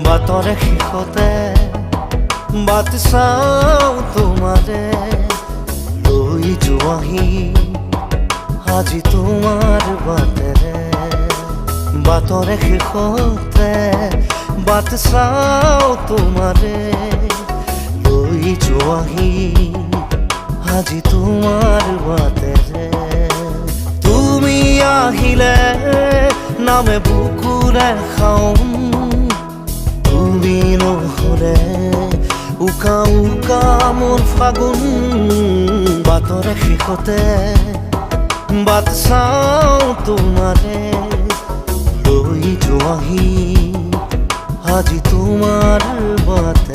বাটৰে শেষতে বাট চাওঁ তোমাৰে লৈ যোৱাহি আজি তোমাৰ বাটেৰে বাটৰে শেষতে বাট চাওঁ তোমাৰে লৈ যোৱাহি আজি তোমাৰ বাটেৰে তুমি আহিলে নামে বুকুৰে খাওঁ তুমি নহ'লে উকা উকা মোৰ ফাগুন বাটৰে শেষতে বাট চাওঁ তোমাৰে লৈ যোৱাহি আজি তোমাৰ বাটে